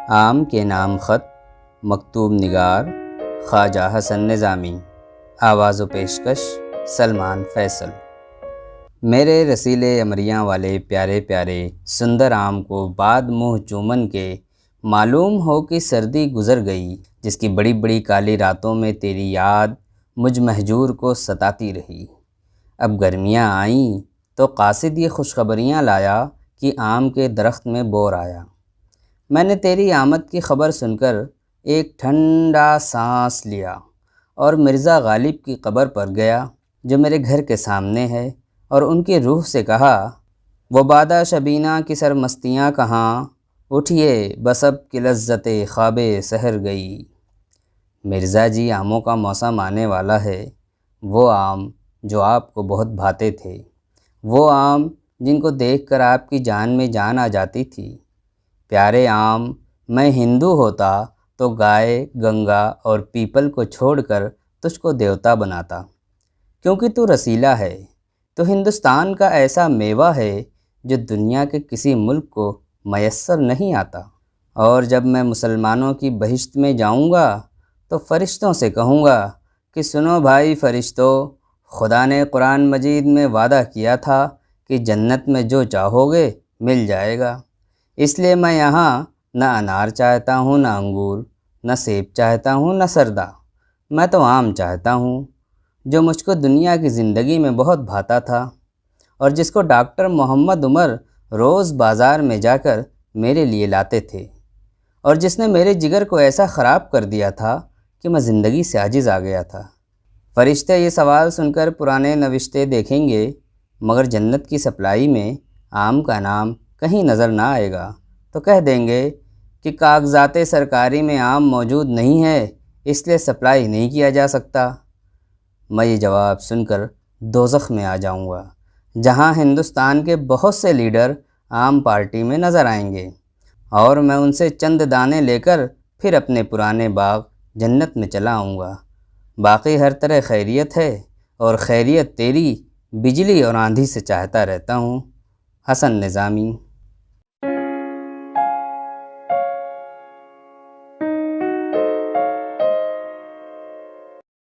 آم کے نام خط، مکتوب نگار خواجہ حسن نظامی، آواز و پیشکش سلمان فیصل۔ میرے رسیلے امریاں والے پیارے پیارے سندر آم کو بعد منہ چومن کے معلوم ہو کہ سردی گزر گئی، جس کی بڑی بڑی کالی راتوں میں تیری یاد مجھ مہجور کو ستاتی رہی۔ اب گرمیاں آئیں تو قاصد یہ خوشخبریاں لایا کہ آم کے درخت میں بور آیا۔ میں نے تیری آمد کی خبر سن کر ایک ٹھنڈا سانس لیا اور مرزا غالب کی قبر پر گیا جو میرے گھر کے سامنے ہے، اور ان کی روح سے کہا، وہ بادہ شبینہ کی سرمستیاں کہاں، اٹھئے بسب کی لذت خواب سحر گئی۔ مرزا جی، آموں کا موسم آنے والا ہے، وہ آم جو آپ کو بہت بھاتے تھے، وہ آم جن کو دیکھ کر آپ کی جان میں جان آ جاتی تھی۔ پیارے آم، میں ہندو ہوتا تو گائے، گنگا اور پیپل کو چھوڑ کر تجھ کو دیوتا بناتا، کیونکہ تو رسیلا ہے، تو ہندوستان کا ایسا میوہ ہے جو دنیا کے کسی ملک کو میسر نہیں آتا۔ اور جب میں مسلمانوں کی بہشت میں جاؤں گا تو فرشتوں سے کہوں گا کہ سنو بھائی فرشتوں، خدا نے قرآن مجید میں وعدہ کیا تھا کہ جنت میں جو چاہو گے مل جائے گا، اس لیے میں یہاں نہ انار چاہتا ہوں، نہ انگور، نہ سیب چاہتا ہوں، نہ سردا، میں تو آم چاہتا ہوں جو مجھ کو دنیا کی زندگی میں بہت بھاتا تھا، اور جس کو ڈاکٹر محمد عمر روز بازار میں جا کر میرے لیے لاتے تھے، اور جس نے میرے جگر کو ایسا خراب کر دیا تھا کہ میں زندگی سے عاجز آ گیا تھا۔ فرشتے یہ سوال سن کر پرانے نوشتے دیکھیں گے، مگر جنت کی سپلائی میں آم کا نام کہیں نظر نہ آئے گا، تو کہہ دیں گے کہ کاغذات سرکاری میں آم موجود نہیں ہے، اس لیے سپلائی نہیں کیا جا سکتا۔ میں یہ جواب سن کر دوزخ میں آ جاؤں گا، جہاں ہندوستان کے بہت سے لیڈر عام پارٹی میں نظر آئیں گے، اور میں ان سے چند دانے لے کر پھر اپنے پرانے باغ جنت میں چلا آؤں گا۔ باقی ہر طرح خیریت ہے، اور خیریت تیری بجلی اور آندھی سے چاہتا رہتا ہوں۔ حسن نظامی۔